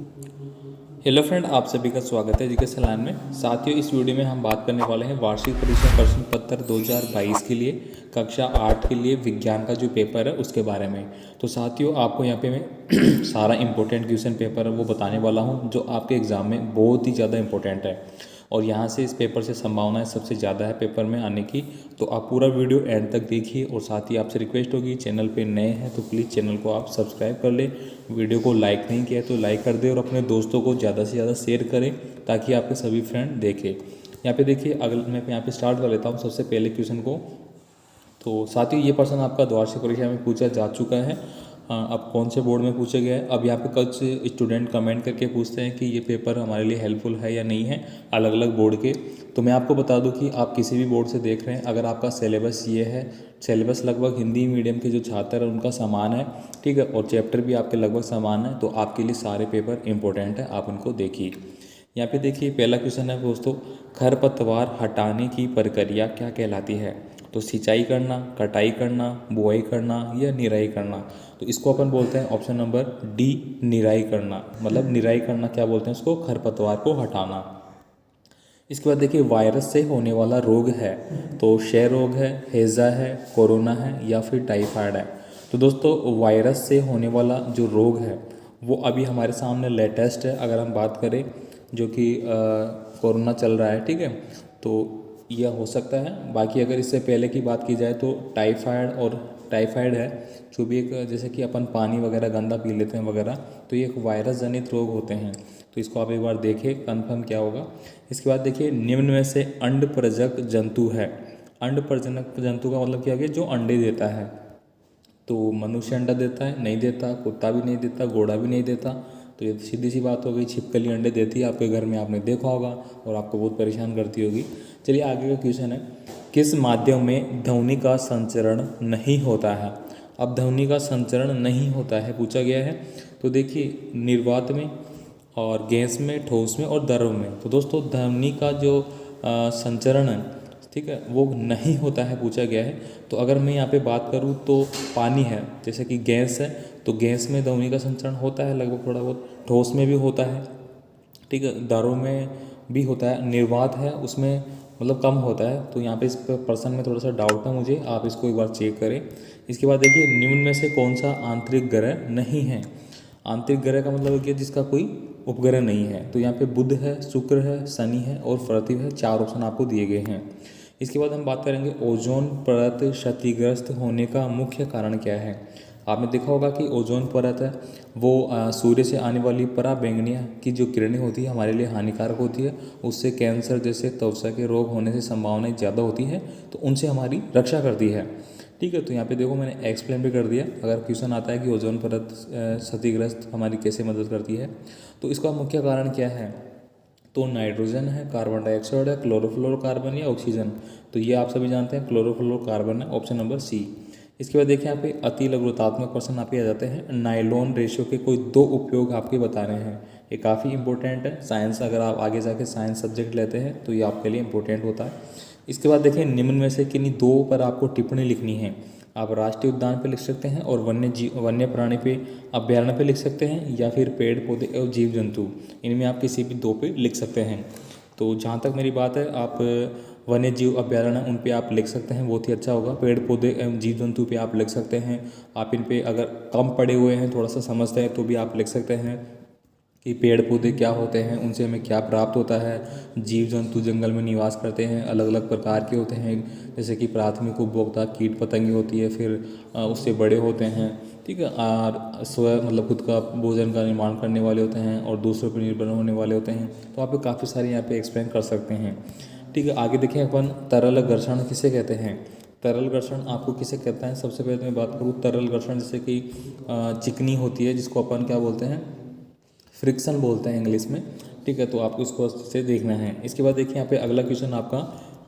Hello friend, आप सभी का स्वागत है जीके सलान में। साथियों, इस वीडियो में हम बात करने वाले हैं वार्षिक परीक्षा प्रश्न पत्र 2022 के लिए कक्षा 8 के लिए विज्ञान का जो पेपर है उसके बारे में। तो साथियों, आपको यहाँ पे मैं सारा इंपॉर्टेंट क्वेश्चन पेपर है वो बताने वाला हूँ जो आपके एग्ज़ाम में बहुत ही ज़्यादा इंपॉर्टेंट है और यहाँ से इस पेपर से संभावनाएं सबसे ज़्यादा है पेपर में आने की। तो आप पूरा वीडियो एंड तक देखिए और साथ ही आपसे रिक्वेस्ट होगी, चैनल पे नए हैं तो प्लीज़ चैनल को आप सब्सक्राइब कर लें। वीडियो को लाइक नहीं किया तो लाइक कर दें और अपने दोस्तों को ज़्यादा से ज़्यादा शेयर करें ताकि आपके सभी फ्रेंड देखें। यहाँ पे देखिए, अगर मैं यहाँ पे स्टार्ट कर लेता हूँ सबसे पहले क्वेश्चन को। तो साथियों, ये प्रश्न आपका वार्षिक परीक्षा में पूछा जा चुका है। अब कौन से बोर्ड में पूछा गया है, अब यहाँ पे कुछ स्टूडेंट कमेंट करके पूछते हैं कि ये पेपर हमारे लिए हेल्पफुल है या नहीं है, अलग अलग बोर्ड के। तो मैं आपको बता दूं कि आप किसी भी बोर्ड से देख रहे हैं, अगर आपका सिलेबस ये है, सिलेबस लगभग हिंदी मीडियम के जो छात्र हैं उनका समान है, ठीक है, और चैप्टर भी आपके लगभग समान है, तो आपके लिए सारे पेपर इंपॉर्टेंट है, आप उनको देखिए। यहाँ पे देखिए, पहला क्वेश्चन है दोस्तों, खरपतवार हटाने की प्रक्रिया क्या कहलाती है? तो सिंचाई करना, कटाई करना, बुआई करना या निराई करना। तो इसको अपन बोलते हैं ऑप्शन नंबर डी, निराई करना। मतलब निराई करना क्या बोलते हैं इसको? खरपतवार को हटाना। इसके बाद देखिए, वायरस से होने वाला रोग है, तो क्षय रोग है, हैजा है, कोरोना है या फिर टाइफाइड है। तो दोस्तों, वायरस से होने वाला जो रोग है वो अभी हमारे सामने लेटेस्ट है, अगर हम बात करें, जो कि कोरोना चल रहा है, ठीक है। तो यह हो सकता है। बाकी अगर इससे पहले की बात की जाए तो टाइफाइड है, जो भी एक, जैसे कि अपन पानी वगैरह गंदा पी लेते हैं वगैरह, तो ये एक वायरस जनित रोग होते हैं। तो इसको आप एक बार देखिए कंफर्म क्या होगा। इसके बाद देखिए, निम्न में से अंड प्रजनक जंतु है। अंड प्रजनक जंतु का मतलब क्या हो गया? जो अंडे देता है। तो मनुष्य अंडा देता है? नहीं देता। कुत्ता भी नहीं देता, घोड़ा भी नहीं देता। तो ये सीधी सी बात हो गई, छिपकली अंडे देती है, आपके घर में आपने देखा होगा और आपको बहुत परेशान करती होगी। चलिए आगे का क्वेश्चन है, किस माध्यम में ध्वनि का संचरण नहीं होता है? अब ध्वनि का संचरण नहीं होता है पूछा गया है। तो देखिए, निर्वात में और गैस में, ठोस में और द्रव में। तो दोस्तों, ध्वनि का जो संचरण है, ठीक है, वो नहीं होता है पूछा गया है। तो अगर मैं यहाँ पे बात करूँ तो पानी है, जैसे कि गैस है, तो गैस में ध्वनि का संचरण होता है लगभग थोड़ा बहुत, ठोस में भी होता है, ठीक है, द्रव में भी होता है, निर्वात है उसमें मतलब कम होता है। तो यहाँ पे इस प्रश्न में थोड़ा सा डाउट है मुझे, आप इसको एक बार चेक करें। इसके बाद देखिए, निम्न में से कौन सा आंतरिक ग्रह नहीं है? आंतरिक ग्रह का मतलब है जिसका कोई उपग्रह नहीं है। तो यहाँ पे बुध है, शुक्र है, शनि है और पृथ्वी है। 4 ऑप्शन आपको दिए गए हैं। इसके बाद हम बात करेंगे, ओजोन परत क्षतिग्रस्त होने का मुख्य कारण क्या है? आपने देखा होगा कि ओजोन परत है वो सूर्य से आने वाली पराबैंगनी की जो किरणें होती है हमारे लिए हानिकारक होती है। उससे कैंसर जैसे त्वचा के रोग होने से संभावनाएं ज़्यादा होती है, तो उनसे हमारी रक्षा करती है, ठीक है। तो यहाँ पे देखो, मैंने एक्सप्लेन भी कर दिया। अगर क्वेश्चन आता है कि ओजोन परत क्षतिग्रस्त हमारी कैसे मदद करती है, तो इसका मुख्य कारण क्या है? तो नाइट्रोजन है, कार्बन डाइऑक्साइड है, क्लोरोफ्लोरोकार्बन या ऑक्सीजन। तो ये आप सभी जानते हैं, क्लोरोफ्लोरोकार्बन है, ऑप्शन नंबर सी। इसके बाद देखिए, यहाँ पे अति लघुतात्मक प्रश्न आप ये आ जाते हैं, नायलॉन रेशियो के कोई 2 उपयोग आपके बताने हैं। ये काफ़ी इंपॉर्टेंट है साइंस, अगर आप आगे जाके साइंस सब्जेक्ट लेते हैं तो ये आपके लिए इंपॉर्टेंट होता है। इसके बाद देखिए, निम्न में से किन्हीं 2 पर आपको टिप्पणी लिखनी है। आप राष्ट्रीय उद्यान पे लिख सकते हैं और वन्य प्राणी पे, अभ्यारण्य पे लिख सकते हैं, या फिर पेड़ पौधे और जीव जंतु, इनमें आप किसी भी 2 पे लिख सकते हैं। तो जहाँ तक मेरी बात है, आप वन्य जीव अभ्यारण्य उन पे आप लिख सकते हैं, बहुत ही अच्छा होगा। पेड़ पौधे एवं जीव जंतु पे आप लिख सकते हैं। आप इन पे अगर कम पढ़े हुए हैं, थोड़ा सा समझते हैं, तो भी आप लिख सकते हैं कि पेड़ पौधे क्या होते हैं, उनसे हमें क्या प्राप्त होता है। जीव जंतु जंगल में निवास करते हैं, अलग अलग प्रकार के होते हैं, जैसे कि प्राथमिक उपभोक्ता कीट पतंगे होती है, फिर उससे बड़े होते हैं, ठीक है, और स्वयं मतलब खुद का भोजन का निर्माण करने वाले होते हैं और दूसरों पर निर्भर होने वाले होते हैं। तो आप काफ़ी सारे यहाँ पे एक्सप्लेन कर सकते हैं, ठीक है। आगे देखें अपन, तरल घर्षण किसे कहते हैं? तरल घर्षण आपको किसे कहता है? सबसे पहले मैं बात करूँ तरल घर्षण, जैसे कि चिकनी होती है जिसको अपन क्या बोलते हैं? फ्रिक्शन बोलते हैं इंग्लिश में, ठीक है। तो आपको इसको अच्छे से देखना है। इसके बाद देखिए, यहाँ पे अगला क्वेश्चन आपका,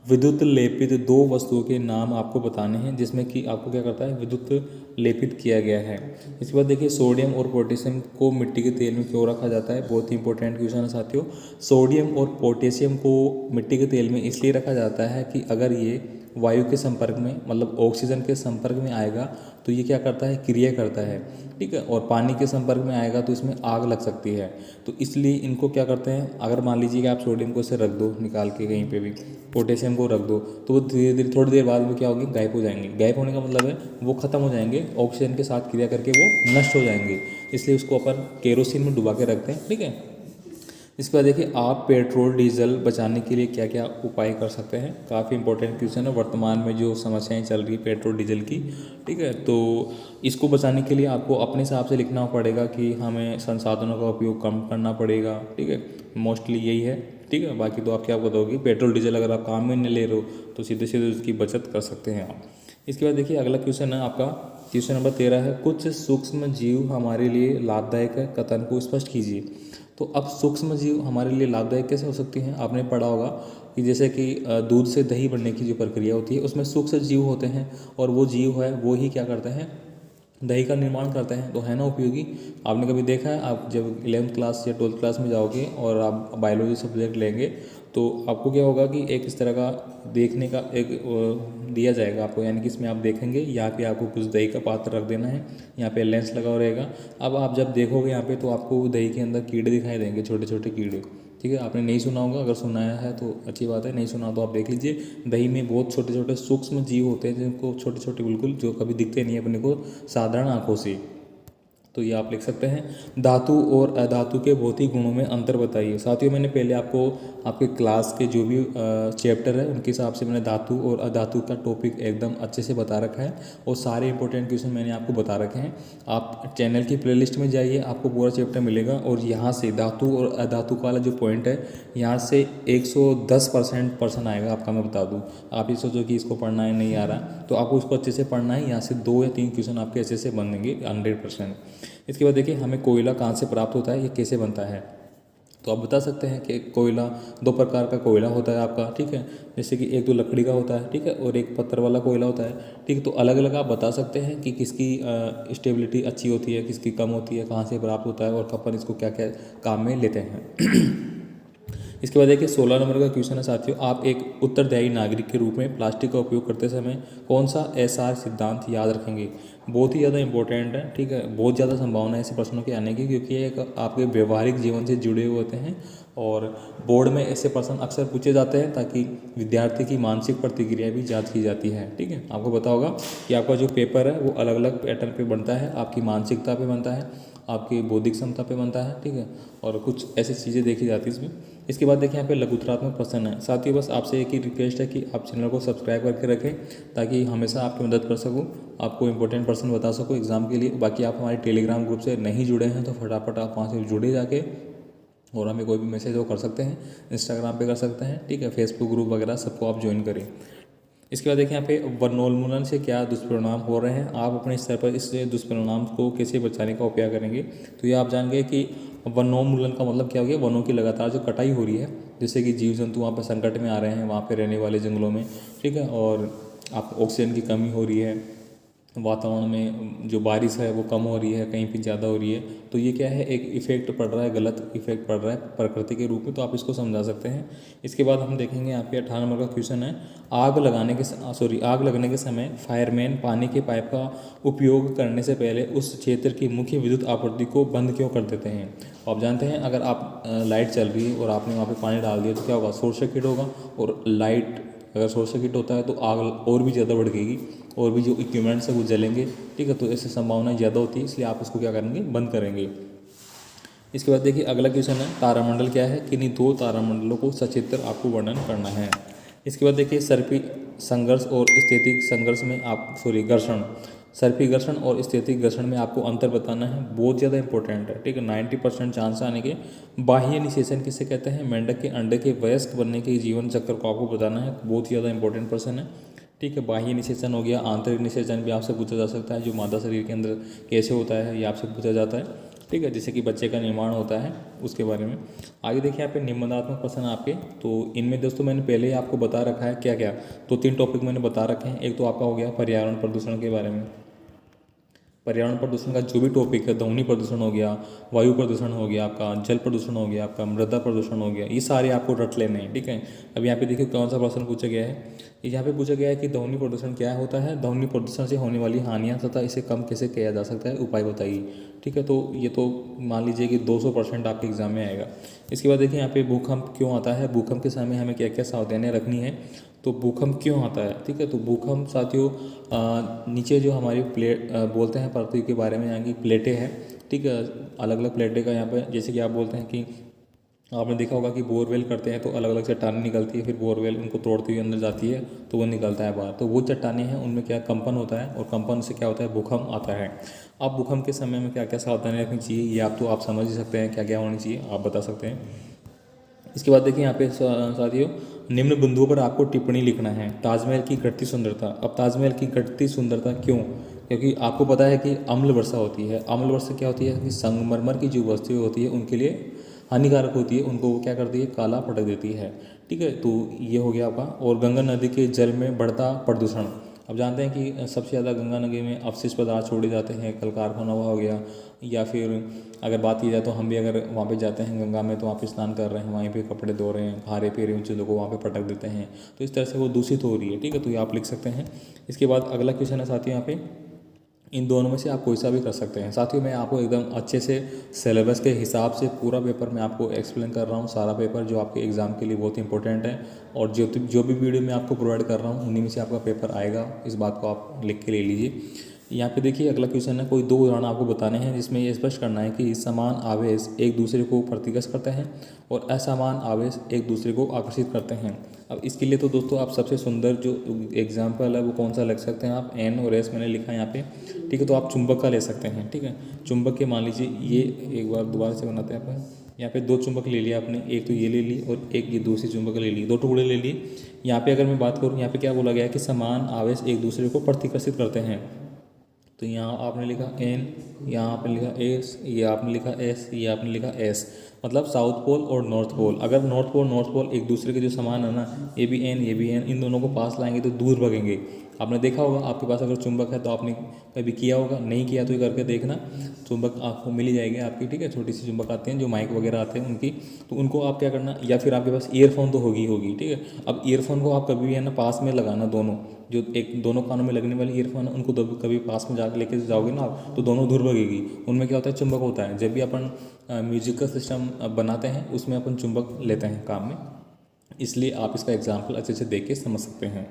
विद्युत लेपित 2 वस्तुओं के नाम आपको बताने हैं जिसमें कि आपको क्या करता है? विद्युत लेपित किया गया है। इसके बाद देखिए, सोडियम और पोटेशियम को मिट्टी के तेल में क्यों रखा जाता है? बहुत ही इंपॉर्टेंट क्वेश्चन है साथियों। सोडियम और पोटेशियम को मिट्टी के तेल में इसलिए रखा जाता है कि अगर ये वायु के संपर्क में, मतलब ऑक्सीजन के संपर्क में आएगा तो ये क्या करता है, क्रिया करता है, ठीक है। और पानी के संपर्क में आएगा तो इसमें आग लग सकती है। तो इसलिए इनको क्या करते हैं, अगर मान लीजिए कि आप सोडियम को इसे रख दो निकाल के कहीं पे भी, पोटेशियम को रख दो, तो वो धीरे धीरे थोड़ी देर बाद में क्या होगी, गायब हो जाएंगे। गायब होने का मतलब है वो खत्म हो जाएंगे, ऑक्सीजन के साथ क्रिया करके वो नष्ट हो जाएंगे। इसलिए उसको अपन केरोसिन में डुबा के रखते हैं, ठीक है। इसके बाद देखिए, आप पेट्रोल डीजल बचाने के लिए क्या क्या उपाय कर सकते हैं। काफ़ी इंपॉर्टेंट क्वेश्चन है, वर्तमान में जो समस्याएं चल रही है पेट्रोल डीजल की, ठीक है। तो इसको बचाने के लिए आपको अपने हिसाब से लिखना पड़ेगा कि हमें संसाधनों का उपयोग कम करना पड़ेगा, ठीक है। मोस्टली यही है, ठीक है। बाकी तो आप क्या बताओगे, पेट्रोल डीजल अगर आप काम में नहीं ले रहे हो तो सीधे सीधे उसकी बचत कर सकते हैं आप। इसके बाद देखिए, अगला क्वेश्चन है आपका, क्वेश्चन नंबर 13 है, कुछ सूक्ष्म जीव हमारे लिए लाभदायक है, कथन को स्पष्ट कीजिए। तो अब सूक्ष्म जीव हमारे लिए लाभदायक कैसे हो सकती हैं। आपने पढ़ा होगा कि जैसे कि दूध से दही बनने की जो प्रक्रिया होती है उसमें सूक्ष्म जीव होते हैं, और वो जीव है वो ही क्या करते हैं, दही का निर्माण करते हैं। तो है ना उपयोगी। आपने कभी देखा है, आप जब 11th क्लास या 12th क्लास में जाओगे और आप बायोलॉजी सब्जेक्ट लेंगे तो आपको क्या होगा कि एक इस तरह का देखने का एक दिया जाएगा आपको, यानी कि इसमें आप देखेंगे यहाँ पे आपको कुछ दही का पात्र रख देना है, यहाँ पे लेंस लगा हुआ रहेगा। अब आप जब देखोगे यहाँ पे तो आपको दही के अंदर कीड़े दिखाई देंगे, छोटे छोटे कीड़े, ठीक है। आपने नहीं सुना होगा, अगर सुनाया है तो अच्छी बात है, नहीं सुना तो आप देख लीजिए। दही में बहुत छोटे छोटे सूक्ष्म जीव होते हैं जिनको छोटे छोटे बिल्कुल, जो कभी दिखते नहीं है अपने को साधारण आंखों से। तो ये आप लिख सकते हैं। धातु और अधातु के भौतिक गुणों में अंतर बताइए। साथियों, मैंने पहले आपको आपके क्लास के जो भी चैप्टर है उनके हिसाब से मैंने धातु और अधातु का टॉपिक एकदम अच्छे से बता रखा है, और सारे इंपॉर्टेंट क्वेश्चन मैंने आपको बता रखे हैं। आप चैनल की प्लेलिस्ट में जाइए, आपको पूरा चैप्टर मिलेगा, और यहाँ से धातु और अधातु वाला जो पॉइंट है यहाँ से 110% पर्सन आएगा आपका, मैं बता दूँ। आप ये सोचो कि इसको पढ़ना है, नहीं आ रहा, तो आपको उसको अच्छे से पढ़ना है। यहाँ से 2 या 3 क्वेश्चन आपके अच्छे से बनेंगे 100%। इसके बाद देखिए, हमें कोयला कहाँ से प्राप्त होता है, ये कैसे बनता है। तो आप बता सकते हैं कि कोयला 2 प्रकार का कोयला होता है आपका, ठीक है। जैसे कि एक तो लकड़ी का होता है, ठीक है, और एक पत्थर वाला कोयला होता है, ठीक है। तो अलग अलग आप बता सकते हैं कि किसकी स्टेबिलिटी अच्छी होती है, किसकी कम होती है, कहाँ से प्राप्त होता है, और अपन इसको क्या क्या काम में लेते हैं। इसके बाद देखिए, 16 नंबर का क्वेश्चन है साथियों, आप एक उत्तरदायी नागरिक के रूप में प्लास्टिक का उपयोग करते समय कौन सा एसआर सिद्धांत याद रखेंगे। बहुत ही ज़्यादा इंपॉर्टेंट है, ठीक है। बहुत ज़्यादा संभावना है ऐसे प्रश्नों के आने की, क्योंकि ये एक आपके व्यवहारिक जीवन से जुड़े हुए होते हैं, और बोर्ड में ऐसे प्रश्न अक्सर पूछे जाते हैं ताकि विद्यार्थी की मानसिक प्रतिक्रिया भी जांच की जाती है, ठीक है। आपको पता होगा कि आपका जो पेपर है वो अलग अलग पैटर्न पे बनता है, आपकी मानसिकता पे बनता है, आपकी बौद्धिक क्षमता पे बनता है, ठीक है, और कुछ ऐसी चीज़ें देखी जाती है इसमें। इसके बाद देखिए, यहाँ पे लघुत्रात्मक प्रश्न है। साथियों, बस आपसे एक ही रिक्वेस्ट है कि आप चैनल को सब्सक्राइब करके रखें, ताकि हमेशा आपकी मदद कर सकूँ, आपको इंपॉर्टेंट प्रश्न बता सकूँ एग्जाम के लिए। बाकी आप हमारे टेलीग्राम ग्रुप से नहीं जुड़े हैं तो फटाफट आप वहाँ से जुड़े जाके, और हमें कोई भी मैसेज वो कर सकते हैं, इंस्टाग्राम पे कर सकते हैं, ठीक है, फेसबुक ग्रुप वगैरह सबको आप ज्वाइन करें। इसके बाद देखिए, यहाँ पे वनोन्मूलन से क्या दुष्परिणाम हो रहे हैं, आप अपने स्तर पर इस दुष्परिणाम को कैसे बचाने का उपाय करेंगे। तो ये आप जान गए कि वनोन्मूलन का मतलब क्या हो गया, वनों की लगातार जो कटाई हो रही है, जैसे कि जीव जंतु वहाँ पर संकट में आ रहे हैं, वहाँ पे रहने वाले जंगलों में, ठीक है, और आप ऑक्सीजन की कमी हो रही है, वातावरण में जो बारिश है वो कम हो रही है, कहीं पे ज़्यादा हो रही है। तो ये क्या है, एक इफेक्ट पड़ रहा है, गलत इफेक्ट पड़ रहा है प्रकृति के रूप में, तो आप इसको समझा सकते हैं। इसके बाद हम देखेंगे यहाँ पे 18 नंबर का क्वेश्चन है, आग लगने के समय फायरमैन पानी के पाइप का उपयोग करने से पहले उस क्षेत्र की मुख्य विद्युत आपूर्ति को बंद क्यों कर देते हैं। आप जानते हैं, अगर आप लाइट चल रही है और आपने वहाँ पर पानी डाल दिया तो क्या होगा, शॉर्ट सर्किट होगा, और लाइट अगर शॉर्ट सर्किट होता है तो आग और भी ज़्यादा बढ़ गई, और भी जो इक्विपमेंट्स है वो जलेंगे, ठीक है। तो ऐसी संभावना ज़्यादा होती है, इसलिए आप उसको क्या करेंगे, बंद करेंगे। इसके बाद देखिए, अगला क्वेश्चन है, तारामंडल क्या है, किन्हीं 2 तारामंडलों को सचित्र आपको वर्णन करना है। इसके बाद देखिए, सर्पी संघर्ष और स्थितिक संघर्ष में घर्षण, सर्पी घर्षण और स्थितिक घर्षण में आपको अंतर बताना है, बहुत ज़्यादा इंपॉर्टेंट है, ठीक है। 90% चांस आने के। बाह्य निषेचन किसे कहते हैं, मेंढक के अंडे के वयस्क बनने के जीवन चक्र को आपको बताना है, बहुत ही ज़्यादा इंपॉर्टेंट प्रश्न है, ठीक है। बाह्य निषेचन हो गया, आंतरिक निषेचन भी आपसे पूछा जा सकता है, जो मादा शरीर के अंदर कैसे होता है ये आपसे पूछा जाता है, ठीक है, जैसे कि बच्चे का निर्माण होता है उसके बारे में। आगे देखिए, यहाँ पे निबंधात्मक प्रश्न आपके, तो इनमें दोस्तों मैंने पहले ही आपको बता रखा है क्या क्या, तो 3 टॉपिक मैंने बता रखे हैं। एक तो आपका हो गया पर्यावरण प्रदूषण के बारे में, पर्यावरण प्रदूषण का जो भी टॉपिक है, ध्वनि प्रदूषण हो गया, वायु प्रदूषण हो गया आपका, जल प्रदूषण हो गया आपका, मृदा प्रदूषण हो गया, ये सारे आपको रट लेने हैं, ठीक है। अब यहाँ पे देखिए कौन सा प्रश्न पूछा गया है। यहाँ पे पूछा गया है कि ध्वनि प्रदूषण क्या होता है, ध्वनि प्रदूषण से होने वाली हानियाँ तथा इसे कम कैसे किया जा सकता है, उपाय बताइए, ठीक है। तो ये तो मान लीजिए कि 200% आपके एग्जाम में आएगा। इसके बाद देखिए यहाँ पे भूकंप क्यों आता है, भूकंप के समय हमें क्या क्या सावधानियाँ रखनी है। तो भूकंप क्यों आता है, ठीक है। तो भूकंप साथियों नीचे जो हमारी प्लेट बोलते हैं पृथ्वी के बारे में, यहाँ की प्लेटें हैं, ठीक है, अलग अलग प्लेटें का यहाँ पे, जैसे कि आप बोलते हैं कि आपने देखा होगा कि बोरवेल करते हैं तो अलग अलग चट्टानें निकलती है, फिर बोरवेल उनको तोड़ती हुई अंदर जाती है तो वो निकलता है बाहर। तो वो चट्टानें हैं, उनमें क्या कंपन होता है और कंपन से क्या होता है, भूकंप आता है। अब भूकंप के समय में क्या क्या सावधानी रखनी चाहिए, ये आप समझ ही सकते हैं क्या क्या होनी चाहिए, आप बता सकते हैं। इसके बाद देखिए यहाँ पे साथियों निम्न बिंदुओं पर आपको टिप्पणी लिखना है। ताजमहल की घटती सुंदरता। अब ताजमहल की घटती सुंदरता क्यों, क्योंकि आपको पता है कि अम्ल वर्षा होती है। अम्ल वर्षा क्या होती है कि संगमरमर की जो वस्तुएं होती है उनके लिए हानिकारक होती है, उनको वो क्या करती है, काला पटक देती है, ठीक है। तो ये हो गया आपका। और गंगा नदी के जल में बढ़ता प्रदूषण। अब जानते हैं कि सबसे ज़्यादा गंगा नदी में अवशिष्ट पदार्थ छोड़े जाते हैं, कल कारखाना हुआ हो गया, या फिर अगर बात की जाए तो हम भी अगर वहाँ पे जाते हैं गंगा में तो वहाँ पे स्नान कर रहे हैं, वहीं पे कपड़े धो रहे हैं, खा रहे पी रहे हैं, उन चीज़ों को वहाँ पे पटक देते हैं, तो इस तरह से वो दूषित हो रही है, ठीक है। तो ये आप लिख सकते हैं। इसके बाद अगला क्वेश्चन है साथियों यहाँ पे, इन दोनों में से आप कोई सा भी कर सकते हैं। साथियों मैं आपको एकदम अच्छे से सिलेबस के हिसाब से पूरा पेपर मैं आपको एक्सप्लेन कर रहा हूँ, सारा पेपर जो आपके एग्ज़ाम के लिए बहुत इंपॉर्टेंट है, और जो भी वीडियो मैं आपको प्रोवाइड कर रहा हूँ उन्हीं में से आपका पेपर आएगा, इस बात को आप लिख के ले लीजिए। यहाँ पे देखिए अगला क्वेश्चन है, कोई 2 उदाहरण आपको बताने हैं जिसमें ये स्पष्ट करना है कि समान आवेश एक दूसरे को प्रतिकर्ष करते हैं और असमान आवेश एक दूसरे को आकर्षित करते हैं। अब इसके लिए तो दोस्तों आप सबसे सुंदर जो एग्जाम्पल है वो कौन सा लग सकते हैं आप, एन और एस मैंने लिखा है यहाँ पे, ठीक है। तो आप चुंबक का ले सकते हैं, ठीक है। चुंबक के मान लीजिए ये एक बार दोबारा से बनाते हैं अपन, यहाँ पे 2 चुंबक ले लिया आपने, एक तो ये ले ली और एक ये दूसरी चुंबक ले ली, 2 टुकड़े ले लिए। यहाँ पे अगर मैं बात करूँ, यहाँ पे क्या बोला गया है कि समान आवेश एक दूसरे को प्रतिकर्षित करते हैं। तो यहाँ आपने लिखा एन, यहाँ आपने लिखा एस, ये आपने लिखा एस, ये आपने लिखा एस, मतलब साउथ पोल और नॉर्थ पोल। अगर नॉर्थ पोल एक दूसरे के जो समान है ना, ये भी एन ये भी एन, इन दोनों को पास लाएंगे तो दूर भगेंगे। आपने देखा होगा, आपके पास अगर चुंबक है तो आपने कभी किया होगा, नहीं किया तो ये करके देखना, चुंबक आपको मिल ही जाएगी आपकी, ठीक है। छोटी सी चुंबक आती हैं जो माइक वगैरह आते हैं उनकी, तो उनको आप क्या करना, या फिर आपके पास ईयरफोन तो होगी, ठीक है। अब ईयरफोन को आप कभी भी है ना पास में लगाना, दोनों जो एक दोनों कानों में लगने वाली ईयरफोन है उनको कभी पास में जाकर लेके जाओगे ना आप, तो दोनों दूर भगेगी। उनमें क्या होता है, चुंबक होता है। जब भी अपन म्यूजिक का सिस्टम बनाते हैं उसमें अपन चुंबक लेते हैं काम में, इसलिए आप इसका एग्जाम्पल अच्छे से देख के समझ सकते हैं,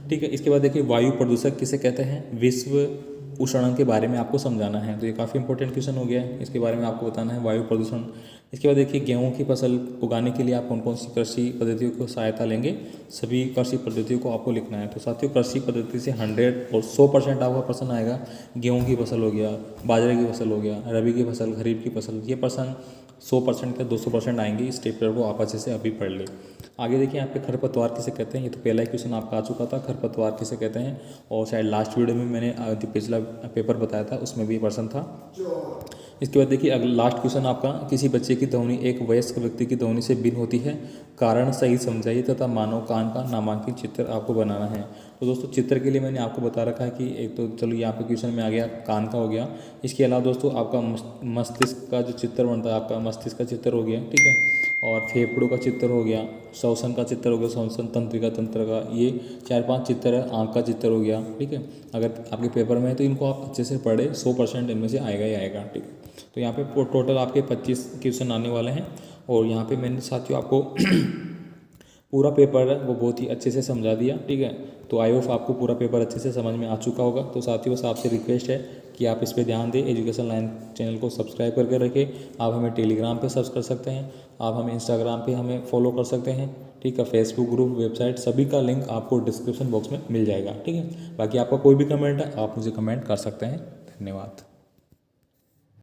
ठीक है। इसके बाद देखिए वायु प्रदूषक किसे कहते हैं, विश्व उष्णन के बारे में आपको समझाना है। तो ये काफ़ी इंपॉर्टेंट क्वेश्चन हो गया है, इसके बारे में आपको बताना है वायु प्रदूषण। इसके बाद देखिए गेहूं की फसल उगाने के लिए आप कौन कौन सी कृषि पद्धतियों को सहायता लेंगे, सभी कृषि पद्धतियों को आपको लिखना है। तो साथियों कृषि पद्धति से 100 और 100% आपका प्रश्न आएगा। गेहूं की फसल हो गया, बाजरे की फसल हो गया, रबी की फसल, खरीफ की फसल, ये प्रश्न 100% के 200% आएंगे। इस पेपर को आप अच्छे से अभी पढ़ लें। आगे देखिए यहाँ पे खरपतवार किसे कहते हैं, ये तो पहला ही क्वेश्चन आपका आ चुका था, खरपतवार किसे कहते हैं, और शायद लास्ट वीडियो में मैंने जो पिछला पेपर बताया था उसमें भी प्रश्न था। इसके बाद देखिए अगला लास्ट क्वेश्चन आपका, किसी बच्चे की ध्वनि एक वयस्क व्यक्ति की ध्वनि से भिन्न होती है, कारण सही समझाइए तथा मानव कान का नामांकित चित्र आपको बनाना है। तो दोस्तों चित्र के लिए मैंने आपको बता रखा है कि एक तो चलो यहाँ पे क्वेश्चन में आ गया कान का हो गया, इसके अलावा दोस्तों आपका मस्तिष्क का जो चित्र बनता है, आपका मस्तिष्क का चित्र हो गया, ठीक है, और फेफड़ों का चित्र हो गया, श्वसन का चित्र हो गया, श्वसन तंत्रिका तंत्र का, ये 4-5 चित्र है, आँख का चित्र हो गया, ठीक है। अगर आपके पेपर में है तो इनको आप अच्छे से पढ़े, 100% इनमें से आएगा ही आएगा, ठीक है। तो यहाँ पे टोटल आपके 25 क्वेश्चन आने वाले हैं, और यहाँ पे मैंने साथियों आपको पूरा पेपर है वो बहुत ही अच्छे से समझा दिया, ठीक है। तो आई होप आपको पूरा पेपर अच्छे से समझ में आ चुका होगा। तो साथियों बस आपसे रिक्वेस्ट है कि आप इस पे ध्यान दें, एजुकेशन लाइन चैनल को सब्सक्राइब करके रखें। आप हमें टेलीग्राम पे सर्च कर सकते हैं, आप हमें इंस्टाग्राम पे हमें फॉलो कर सकते हैं, ठीक है। फेसबुक ग्रुप, वेबसाइट, सभी का लिंक आपको डिस्क्रिप्शन बॉक्स में मिल जाएगा, ठीक है। बाकी आपका कोई भी कमेंट है आप मुझे कमेंट कर सकते हैं। धन्यवाद।